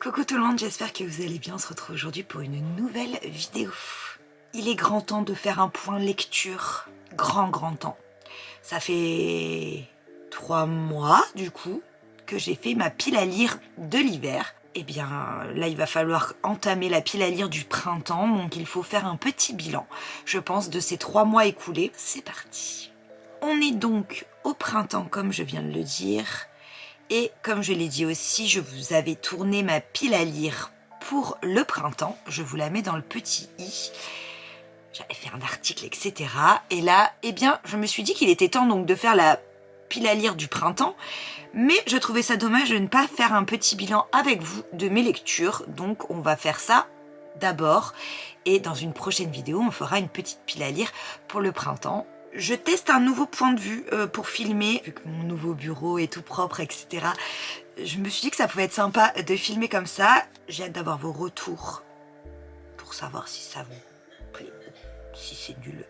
Coucou tout le monde, j'espère que vous allez bien. On se retrouve aujourd'hui pour une nouvelle vidéo. Il est grand temps de faire un point lecture. Grand temps. Ça fait 3 mois du coup que j'ai fait ma pile à lire de l'hiver. Et bien là il va falloir entamer la pile à lire du printemps, donc il faut faire un petit bilan, je pense, de ces 3 mois écoulés. C'est parti. On est donc au printemps comme je viens de le dire. Et comme je l'ai dit aussi, je vous avais tourné ma pile à lire pour le printemps. Je vous la mets dans le petit i. J'avais fait un article, etc. Et là, eh bien, je me suis dit qu'il était temps donc de faire la pile à lire du printemps. Mais je trouvais ça dommage de ne pas faire un petit bilan avec vous de mes lectures. Donc on va faire ça d'abord. Et dans une prochaine vidéo, on fera une petite pile à lire pour le printemps. Je teste un nouveau point de vue pour filmer, vu que mon nouveau bureau est tout propre, etc. Je me suis dit que ça pouvait être sympa de filmer comme ça. J'ai hâte d'avoir vos retours pour savoir si ça vous plaît, si c'est nul,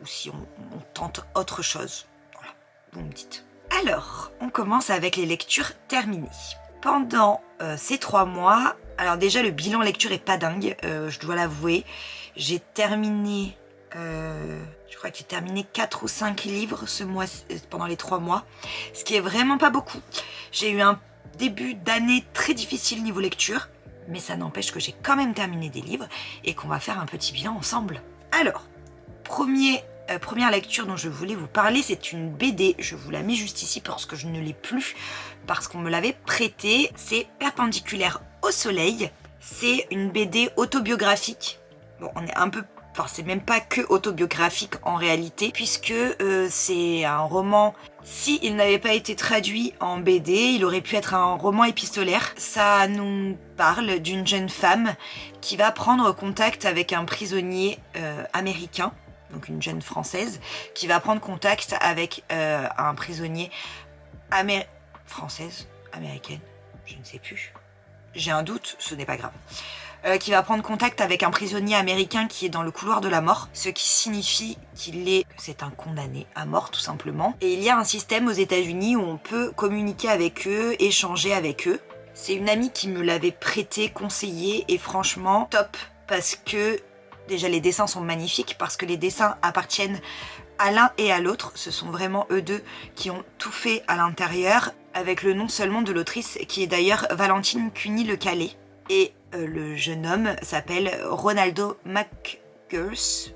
ou si on tente autre chose. Voilà, vous me dites. Alors, on commence avec les lectures terminées. Pendant ces 3 mois, alors déjà le bilan lecture est pas dingue, je dois l'avouer. J'ai terminé... je crois que j'ai terminé 4 ou 5 livres ce mois, pendant les 3 mois, ce qui est vraiment pas beaucoup. J'ai eu un début d'année très difficile niveau lecture, mais ça n'empêche que j'ai quand même terminé des livres et qu'on va faire un petit bilan ensemble. Alors, première lecture dont je voulais vous parler, c'est une BD, je vous la mets juste ici parce que je ne l'ai plus, parce qu'on me l'avait prêtée. C'est Perpendiculaire au soleil, c'est une BD autobiographique. Bon, on est un peu... Enfin, c'est même pas que autobiographique en réalité, puisque c'est un roman. Si il n'avait pas été traduit en BD, il aurait pu être un roman épistolaire. Ça nous parle d'une jeune femme qui va prendre contact avec un prisonnier américain, donc une jeune française, qui va prendre contact avec un prisonnier française, américaine, je ne sais plus. J'ai un doute, ce n'est pas grave. Qui va prendre contact avec un prisonnier américain qui est dans le couloir de la mort, ce qui signifie c'est un condamné à mort tout simplement. Et il y a un système aux États-Unis où on peut communiquer avec eux, échanger avec eux. C'est une amie qui me l'avait prêté, conseillé, et franchement top, parce que déjà les dessins sont magnifiques, parce que les dessins appartiennent à l'un et à l'autre. Ce sont vraiment eux deux qui ont tout fait à l'intérieur, avec le nom seulement de l'autrice, qui est d'ailleurs Valentine Cuny-Le-Calais. Et le jeune homme s'appelle Ronaldo McGurse,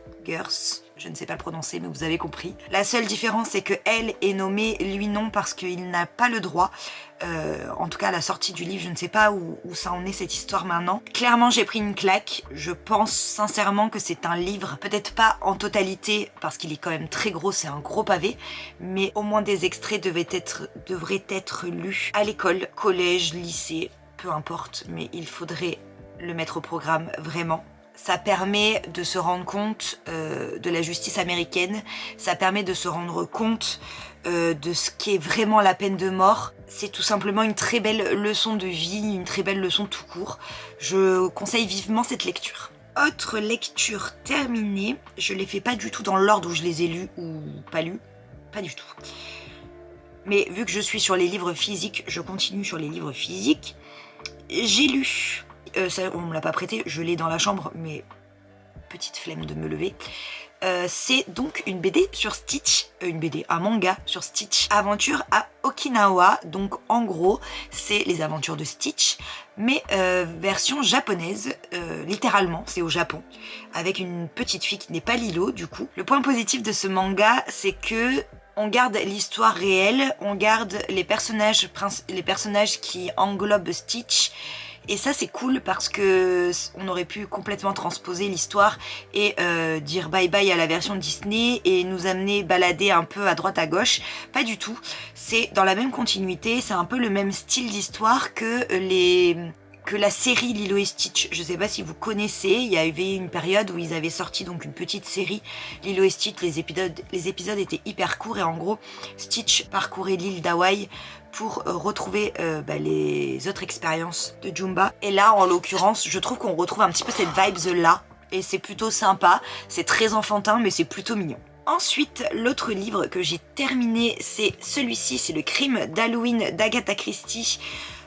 je ne sais pas le prononcer, mais vous avez compris. La seule différence, c'est que elle est nommée, lui non, parce qu'il n'a pas le droit. En tout cas, à la sortie du livre, je ne sais pas où ça en est cette histoire maintenant. Clairement, j'ai pris une claque. Je pense sincèrement que c'est un livre, peut-être pas en totalité, parce qu'il est quand même très gros, c'est un gros pavé, mais au moins des extraits devraient être lus à l'école, collège, lycée, peu importe, mais il faudrait le mettre au programme vraiment. Ça permet de se rendre compte de la justice américaine, ça permet de se rendre compte de ce qu'est vraiment la peine de mort. C'est tout simplement une très belle leçon de vie, une très belle leçon tout court. Je conseille vivement cette lecture. Autre lecture terminée, je les fais pas du tout dans l'ordre où je les ai lus ou pas lus, pas du tout. Mais vu que je suis sur les livres physiques, je continue sur les livres physiques. J'ai lu, ça, on me l'a pas prêté, je l'ai dans la chambre, mais petite flemme de me lever. C'est donc une BD sur Stitch, un manga sur Stitch, Aventure à Okinawa. Donc en gros, c'est les aventures de Stitch, mais version japonaise, littéralement, c'est au Japon, avec une petite fille qui n'est pas Lilo du coup. Le point positif de ce manga, c'est que on garde l'histoire réelle, on garde les personnages qui englobent Stitch. Et ça c'est cool parce que on aurait pu complètement transposer l'histoire et dire bye bye à la version Disney et nous amener balader un peu à droite à gauche. Pas du tout, c'est dans la même continuité, c'est un peu le même style d'histoire que la série Lilo et Stitch. Je sais pas si vous connaissez, il y avait une période où ils avaient sorti donc une petite série Lilo et Stitch. Les épisodes étaient hyper courts et en gros Stitch parcourait l'île d'Hawaï pour retrouver les autres expériences de Jumba. Et là en l'occurrence je trouve qu'on retrouve un petit peu cette vibes là et c'est plutôt sympa, c'est très enfantin mais c'est plutôt mignon. Ensuite, l'autre livre que j'ai terminé, c'est celui-ci, c'est Le crime d'Halloween d'Agatha Christie.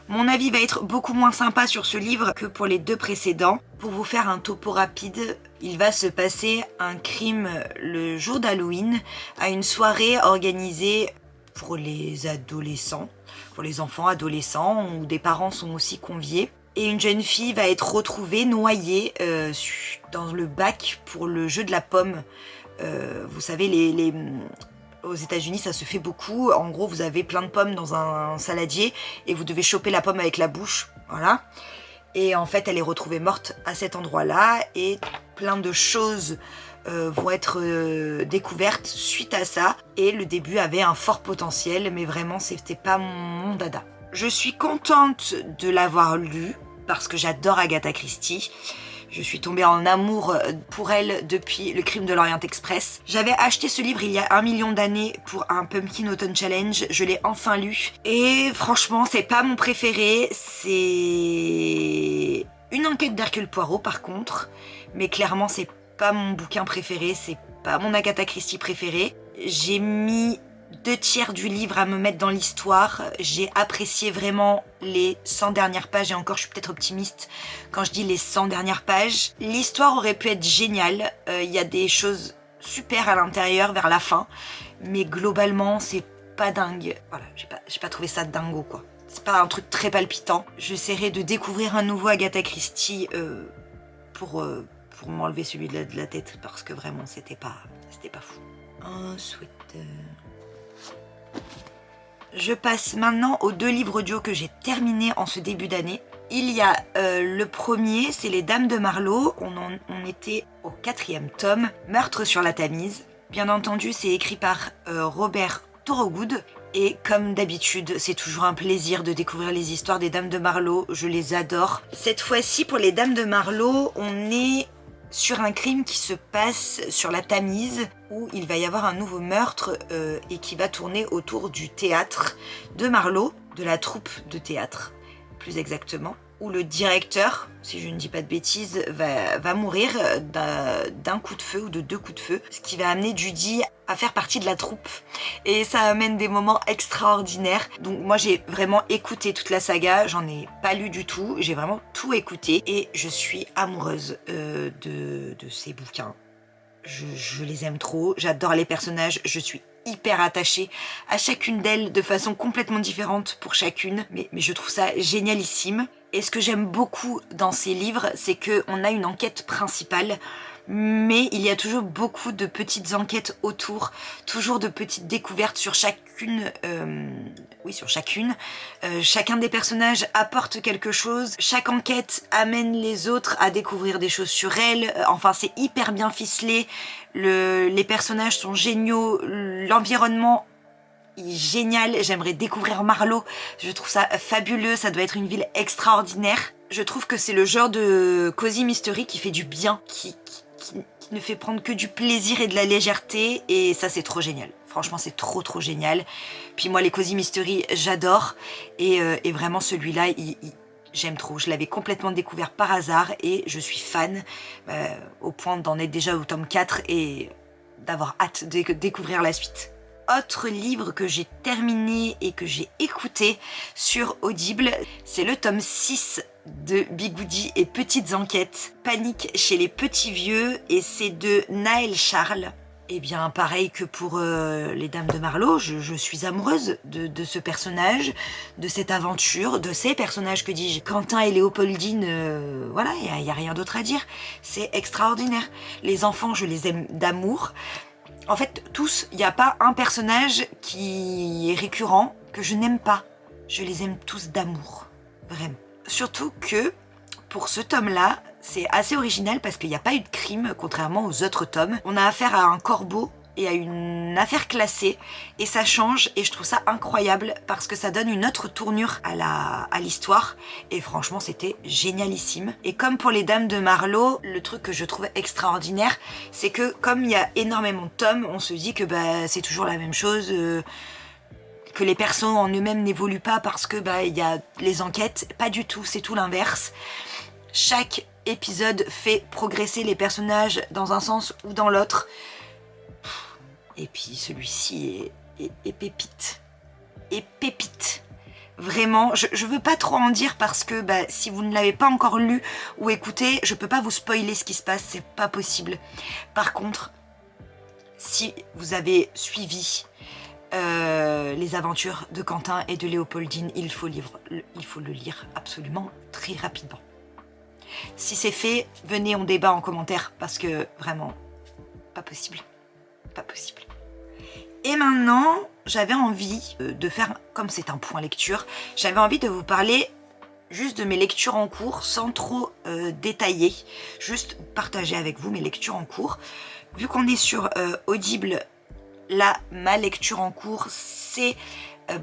Mon avis va être beaucoup moins sympa sur ce livre que pour les 2 précédents. Pour vous faire un topo rapide, il va se passer un crime le jour d'Halloween à une soirée organisée pour les adolescents, pour les enfants adolescents, où des parents sont aussi conviés. Et une jeune fille va être retrouvée noyée dans le bac pour le jeu de la pomme. Vous savez, aux États-Unis, ça se fait beaucoup. En gros, vous avez plein de pommes dans un saladier et vous devez choper la pomme avec la bouche. Voilà. Et en fait, elle est retrouvée morte à cet endroit-là et plein de choses vont être découvertes suite à ça. Et le début avait un fort potentiel, mais vraiment, c'était pas mon dada. Je suis contente de l'avoir lu parce que j'adore Agatha Christie. Je suis tombée en amour pour elle depuis Le Crime de l'Orient Express. J'avais acheté ce livre il y a 1 million d'années pour un Pumpkin Autumn Challenge. Je l'ai enfin lu. Et franchement, c'est pas mon préféré. C'est une enquête d'Hercule Poirot par contre. Mais clairement, c'est pas mon bouquin préféré. C'est pas mon Agatha Christie préféré. J'ai mis 2/3 du livre à me mettre dans l'histoire. J'ai apprécié vraiment les 100 dernières pages et encore je suis peut-être optimiste quand je dis les 100 dernières pages. L'histoire aurait pu être géniale, y a des choses super à l'intérieur vers la fin, mais globalement c'est pas dingue. Voilà, j'ai pas trouvé ça dingo quoi. C'est pas un truc très palpitant. J'essaierai de découvrir un nouveau Agatha Christie pour m'enlever celui de la tête parce que vraiment c'était pas fou. Ensuite... Je passe maintenant aux 2 livres audio que j'ai terminés en ce début d'année. Il y a le premier, c'est Les Dames de Marlowe. On était au 4e tome, Meurtre sur la Tamise. Bien entendu, c'est écrit par Robert Thorogood. Et comme d'habitude, c'est toujours un plaisir de découvrir les histoires des Dames de Marlowe. Je les adore. Cette fois-ci, pour Les Dames de Marlowe, on est sur un crime qui se passe sur la Tamise, où il va y avoir un nouveau meurtre et qui va tourner autour du théâtre de Marlowe, de la troupe de théâtre, plus exactement, où le directeur, si je ne dis pas de bêtises, va mourir d'un coup de feu ou de 2 coups de feu, ce qui va amener Judy à faire partie de la troupe. Et ça amène des moments extraordinaires. Donc moi j'ai vraiment écouté toute la saga, j'en ai pas lu du tout, j'ai vraiment tout écouté et je suis amoureuse de ces bouquins. Je les aime trop, j'adore les personnages, je suis hyper attachée à chacune d'elles de façon complètement différente pour chacune, mais je trouve ça génialissime. Et ce que j'aime beaucoup dans ces livres, c'est qu'on a une enquête principale, mais il y a toujours beaucoup de petites enquêtes autour, toujours de petites découvertes sur chacune. Chacun des personnages apporte quelque chose, chaque enquête amène les autres à découvrir des choses sur elles, enfin c'est hyper bien ficelé, les personnages sont géniaux, l'environnement génial, j'aimerais découvrir Marlowe, je trouve ça fabuleux, ça doit être une ville extraordinaire. Je trouve que c'est le genre de cozy mystery qui fait du bien, qui ne fait prendre que du plaisir et de la légèreté, et ça c'est trop génial. Franchement c'est trop génial. Puis moi les cozy mystery j'adore, et vraiment celui-là j'aime trop. Je l'avais complètement découvert par hasard et je suis fan au point d'en être déjà au tome 4 et d'avoir hâte de découvrir la suite. Autre livre que j'ai terminé et que j'ai écouté sur Audible, c'est le tome 6 de Bigoudi et Petites Enquêtes, Panique chez les petits vieux, et c'est de Naël Charles. Et bien pareil que pour les Dames de Marlowe, je suis amoureuse de ce personnage, de cette aventure, de ces personnages, que dis-je, Quentin et Léopoldine, voilà, il n'y a rien d'autre à dire. C'est extraordinaire. Les enfants, je les aime d'amour. En fait, tous, il n'y a pas un personnage qui est récurrent que je n'aime pas. Je les aime tous d'amour, vraiment. Surtout que, pour ce tome-là, c'est assez original parce qu'il n'y a pas eu de crime, contrairement aux autres tomes. On a affaire à un corbeau et à une affaire classée, et ça change, et je trouve ça incroyable parce que ça donne une autre tournure à l'histoire, et franchement c'était génialissime. Et comme pour les Dames de Marlowe, le truc que je trouve extraordinaire, c'est que comme il y a énormément de tomes, on se dit que c'est toujours la même chose, que les persos en eux-mêmes n'évoluent pas parce que il y a les enquêtes. Pas du tout, c'est tout l'inverse. Chaque épisode fait progresser les personnages dans un sens ou dans l'autre. Et puis celui-ci est pépite. Et pépite. Vraiment, je veux pas trop en dire parce que bah, si vous ne l'avez pas encore lu ou écouté, je peux pas vous spoiler ce qui se passe, c'est pas possible. Par contre, si vous avez suivi les aventures de Quentin et de Léopoldine, il faut le lire absolument très rapidement. Si c'est fait, venez, on débat en commentaire parce que vraiment, pas possible. Pas possible. Et maintenant, j'avais envie de faire, comme c'est un point lecture, j'avais envie de vous parler juste de mes lectures en cours sans trop détailler, juste partager avec vous mes lectures en cours. Vu qu'on est sur Audible, là, ma lecture en cours, c'est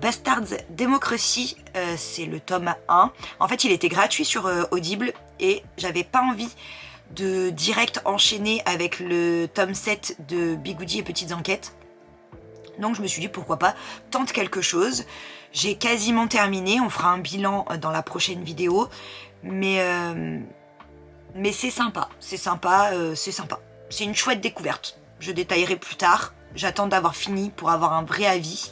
Bastards Democracy, c'est le tome 1. En fait, il était gratuit sur Audible et j'avais pas envie de direct enchaîner avec le tome 7 de Bigoudi et Petites Enquêtes. Donc je me suis dit pourquoi pas, tente quelque chose. J'ai quasiment terminé, on fera un bilan dans la prochaine vidéo. Mais c'est sympa, c'est sympa, c'est sympa. C'est une chouette découverte. Je détaillerai plus tard. J'attends d'avoir fini pour avoir un vrai avis.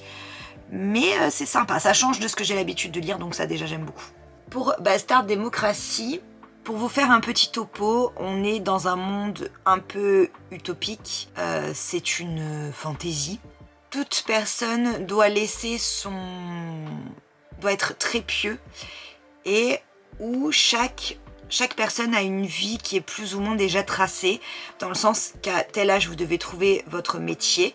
Mais c'est sympa, ça change de ce que j'ai l'habitude de lire, donc ça déjà j'aime beaucoup. Pour Bastard Démocratie, pour vous faire un petit topo, on est dans un monde un peu utopique. C'est une fantaisie. Toute personne doit doit être très pieux et où chaque personne a une vie qui est plus ou moins déjà tracée, dans le sens qu'à tel âge vous devez trouver votre métier,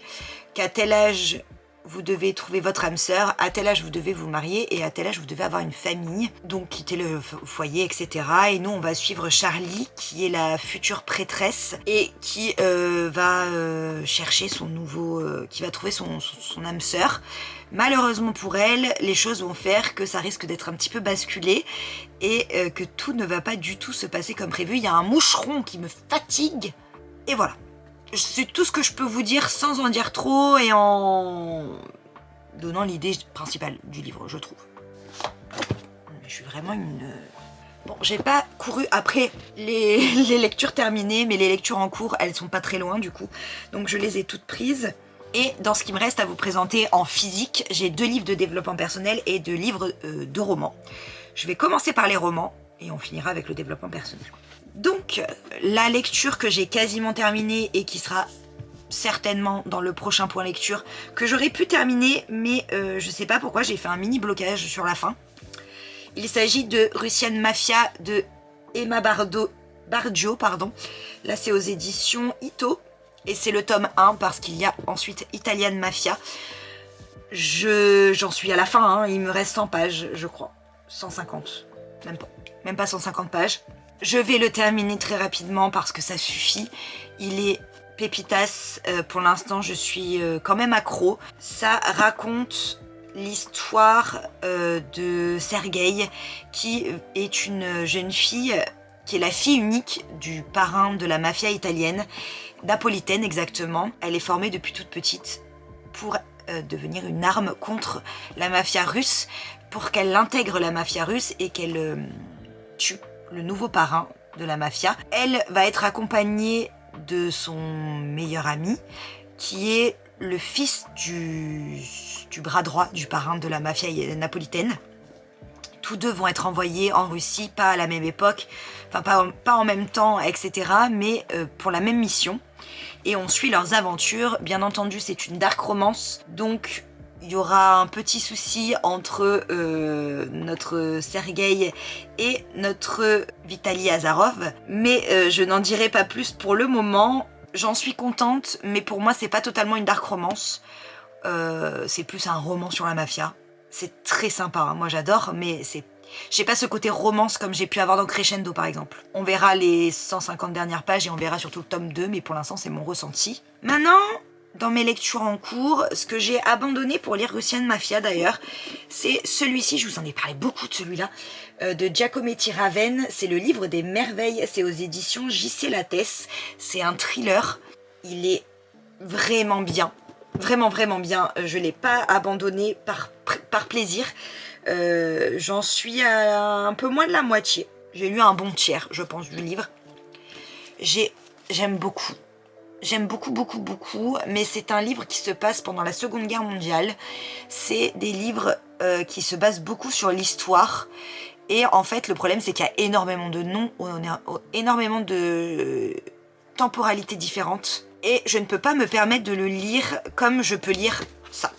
qu'à tel âge vous devez trouver votre âme sœur, à tel âge vous devez vous marier et à tel âge vous devez avoir une famille, donc quitter le foyer, etc. Et nous on va suivre Charlie qui est la future prêtresse et qui va chercher son nouveau, qui va trouver son âme sœur. Malheureusement pour elle, les choses vont faire que ça risque d'être un petit peu basculé et que tout ne va pas du tout se passer comme prévu. Il y a un moucheron qui me fatigue et voilà. C'est tout ce que je peux vous dire sans en dire trop et en donnant l'idée principale du livre, je trouve. Je suis vraiment une... Bon, j'ai pas couru après les lectures terminées, mais les lectures en cours, elles sont pas très loin du coup. Donc je les ai toutes prises. Et dans ce qui me reste à vous présenter en physique, j'ai 2 livres de développement personnel et 2 livres de romans. Je vais commencer par les romans et on finira avec le développement personnel. Donc, la lecture que j'ai quasiment terminée et qui sera certainement dans le prochain point lecture, que j'aurais pu terminer, mais je sais pas pourquoi, j'ai fait un mini blocage sur la fin. Il s'agit de Russian Mafia de Emma Bargio, pardon. Là, c'est aux éditions Ito. Et c'est le tome 1 parce qu'il y a ensuite Italian Mafia. J'en suis à la fin, hein, il me reste 100 pages, je crois. 150, même pas 150 pages. Je vais le terminer très rapidement parce que ça suffit. Il est pépitas, pour l'instant je suis quand même accro. Ça raconte l'histoire de Sergueï qui est une jeune fille qui est la fille unique du parrain de la mafia italienne, napolitaine exactement. Elle est formée depuis toute petite pour devenir une arme contre la mafia russe, pour qu'elle intègre la mafia russe et qu'elle tue le nouveau parrain de la mafia. Elle va être accompagnée de son meilleur ami, qui est le fils du bras droit du parrain de la mafia napolitaine. Tous deux vont être envoyés en Russie, pas à la même époque, enfin pas en même temps, etc., mais pour la même mission. Et on suit leurs aventures. Bien entendu, c'est une dark romance, donc il y aura un petit souci entre notre Sergueï et notre Vitaly Azarov. Mais je n'en dirai pas plus pour le moment. J'en suis contente, mais pour moi, c'est pas totalement une dark romance. C'est plus un roman sur la mafia. C'est très sympa, hein. Moi j'adore, mais j'ai pas ce côté romance comme j'ai pu avoir dans Crescendo par exemple. On verra les 150 dernières pages et on verra surtout le tome 2, mais pour l'instant c'est mon ressenti. Maintenant, dans mes lectures en cours, ce que j'ai abandonné pour lire Russian Mafia d'ailleurs, c'est celui-ci, je vous en ai parlé beaucoup de celui-là, de Giacometti Raven. C'est le livre des merveilles, c'est aux éditions J.C. Lattès. C'est un thriller, il est vraiment bien. Vraiment, vraiment bien. Je ne l'ai pas abandonné par plaisir. J'en suis à un peu moins de la moitié. J'ai lu un bon tiers, je pense, du livre. J'aime beaucoup. J'aime beaucoup, beaucoup, beaucoup, mais c'est un livre qui se passe pendant la Seconde Guerre mondiale. C'est des livres qui se basent beaucoup sur l'histoire. Et en fait, le problème, c'est qu'il y a énormément de noms, énormément de temporalités différentes. Et je ne peux pas me permettre de le lire comme je peux lire ça.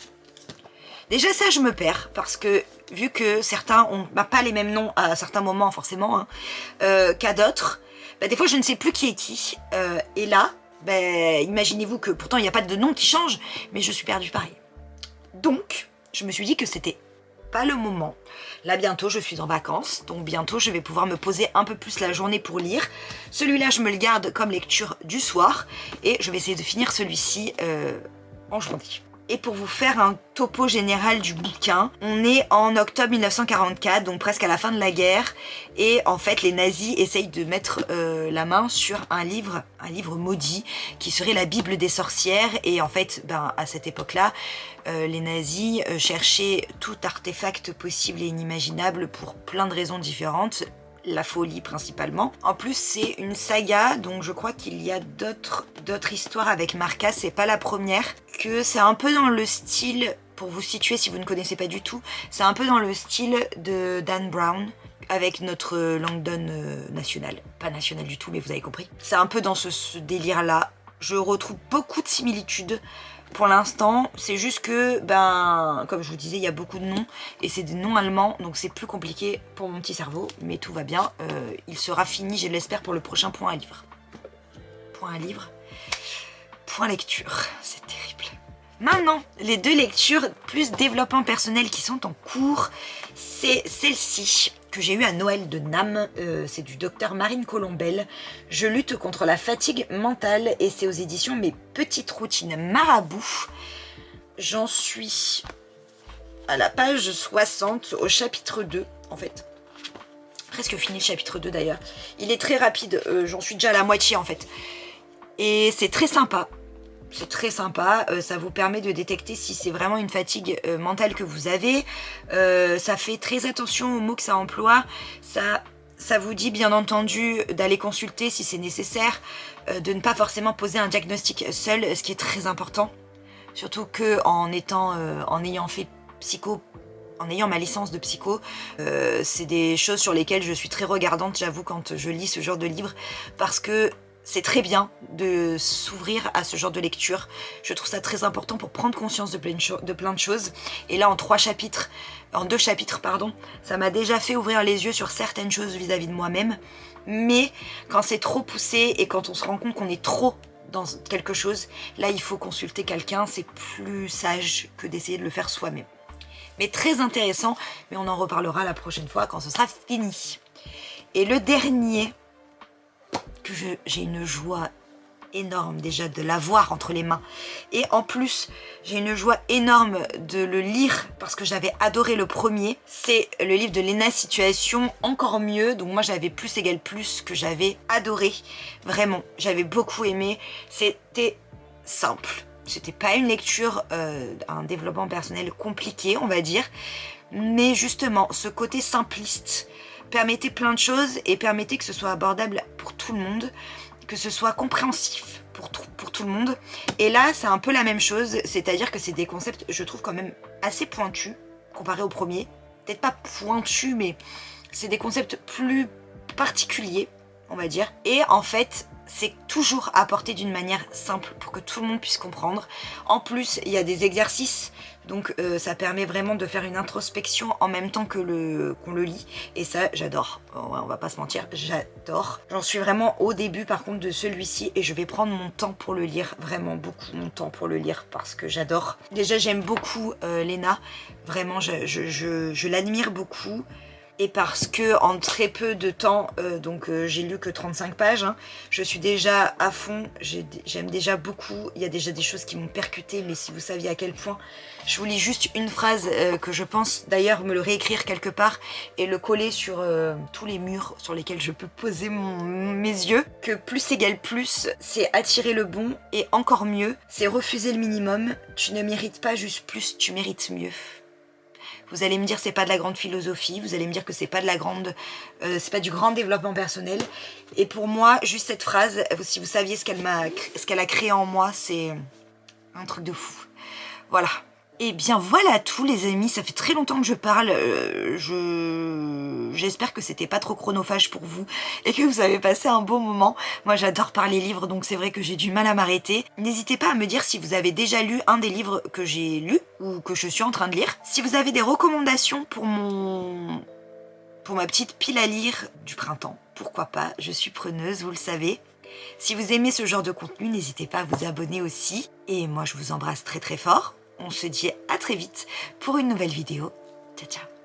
Déjà ça, je me perds, parce que vu que certains ont pas les mêmes noms à certains moments, forcément, hein, qu'à d'autres, bah, des fois, je ne sais plus qui est qui. Et là, imaginez-vous que pourtant, il n'y a pas de nom qui change, mais je suis perdue pareil. Donc, je me suis dit que c'était pas le moment. Là, bientôt, je suis en vacances, donc bientôt, je vais pouvoir me poser un peu plus la journée pour lire. Celui-là, je me le garde comme lecture du soir, et je vais essayer de finir celui-ci en journée. Et pour vous faire un topo général du bouquin, on est en octobre 1944, donc presque à la fin de la guerre, et en fait les nazis essayent de mettre la main sur un livre maudit, qui serait la Bible des sorcières, et en fait, à cette époque-là, les nazis cherchaient tout artefact possible et inimaginable pour plein de raisons différentes, la folie principalement. En plus, c'est une saga, donc je crois qu'il y a d'autres histoires avec Marca, c'est pas la première, que c'est un peu dans le style, pour vous situer si vous ne connaissez pas du tout, c'est un peu dans le style de Dan Brown, avec notre Langdon national. Pas national du tout, mais vous avez compris. C'est un peu dans ce délire-là. Je retrouve beaucoup de similitudes. Pour l'instant, c'est juste que, comme je vous disais, il y a beaucoup de noms, et c'est des noms allemands, donc c'est plus compliqué pour mon petit cerveau, mais tout va bien. Il sera fini, je l'espère, pour le prochain point à livre. Point à livre, point lecture, c'est terrible. Maintenant, les deux lectures plus développement personnel qui sont en cours, c'est celle-ci, que j'ai eu à Noël de Nam, c'est du docteur Marine Colombel. Je lutte contre la fatigue mentale, et c'est aux éditions Mes Petites Routines Marabout. J'en suis à la page 60, au chapitre 2 en fait. Presque fini le chapitre 2 d'ailleurs. Il est très rapide, j'en suis déjà à la moitié en fait. Et c'est très sympa. C'est très sympa, ça vous permet de détecter si c'est vraiment une fatigue mentale que vous avez. Ça fait très attention aux mots que ça emploie. Ça vous dit bien entendu d'aller consulter si c'est nécessaire, de ne pas forcément poser un diagnostic seul, ce qui est très important. Surtout que en ayant fait psycho, en ayant ma licence de psycho, c'est des choses sur lesquelles je suis très regardante, j'avoue, quand je lis ce genre de livre, parce que c'est très bien de s'ouvrir à ce genre de lecture. Je trouve ça très important pour prendre conscience de plein de choses. Et là, en 2 chapitres, ça m'a déjà fait ouvrir les yeux sur certaines choses vis-à-vis de moi-même. Mais quand c'est trop poussé et quand on se rend compte qu'on est trop dans quelque chose, là, il faut consulter quelqu'un. C'est plus sage que d'essayer de le faire soi-même. Mais très intéressant, mais on en reparlera la prochaine fois quand ce sera fini. Et le dernier, que j'ai une joie énorme déjà de l'avoir entre les mains, et en plus j'ai une joie énorme de le lire parce que j'avais adoré le premier, c'est le livre de Léna Situation, Encore mieux. Donc moi j'avais Plus égale plus, que j'avais adoré, vraiment j'avais beaucoup aimé. C'était simple, c'était pas une lecture, un développement personnel compliqué on va dire, mais justement ce côté simpliste permettait plein de choses et permettait que ce soit abordable pour tout le monde, que ce soit compréhensif pour tout le monde. Et là, c'est un peu la même chose, c'est-à-dire que c'est des concepts, je trouve, quand même assez pointus, comparé au premier. Peut-être pas pointus, mais c'est des concepts plus particuliers, on va dire. Et en fait, c'est toujours apporté d'une manière simple pour que tout le monde puisse comprendre. En plus, il y a des exercices, donc ça permet vraiment de faire une introspection en même temps que qu'on le lit. Et ça, j'adore. On va pas se mentir, j'adore. J'en suis vraiment au début par contre de celui-ci, et je vais prendre mon temps pour le lire, vraiment beaucoup mon temps pour le lire, parce que j'adore. Déjà, j'aime beaucoup Léna, vraiment, je l'admire beaucoup. Et parce que en très peu de temps, j'ai lu que 35 pages, hein, je suis déjà à fond, j'aime déjà beaucoup, il y a déjà des choses qui m'ont percuté, mais si vous saviez à quel point. Je vous lis juste une phrase que je pense d'ailleurs me le réécrire quelque part et le coller sur tous les murs sur lesquels je peux poser mes yeux. Que plus égale plus, c'est attirer le bon, et encore mieux, c'est refuser le minimum. Tu ne mérites pas juste plus, tu mérites mieux. Vous allez me dire c'est pas de la grande philosophie, vous allez me dire que c'est pas de la grande, c'est pas du grand développement personnel. Et pour moi, juste cette phrase, si vous saviez ce qu'elle a créé en moi, c'est un truc de fou. Voilà. Et bien voilà tout les amis, ça fait très longtemps que je parle, j'espère que c'était pas trop chronophage pour vous et que vous avez passé un beau moment. Moi j'adore parler livres donc c'est vrai que j'ai du mal à m'arrêter. N'hésitez pas à me dire si vous avez déjà lu un des livres que j'ai lu ou que je suis en train de lire. Si vous avez des recommandations pour ma petite pile à lire du printemps, pourquoi pas, je suis preneuse, vous le savez. Si vous aimez ce genre de contenu, n'hésitez pas à vous abonner aussi. Et moi je vous embrasse très très fort. On se dit à très vite pour une nouvelle vidéo. Ciao ciao.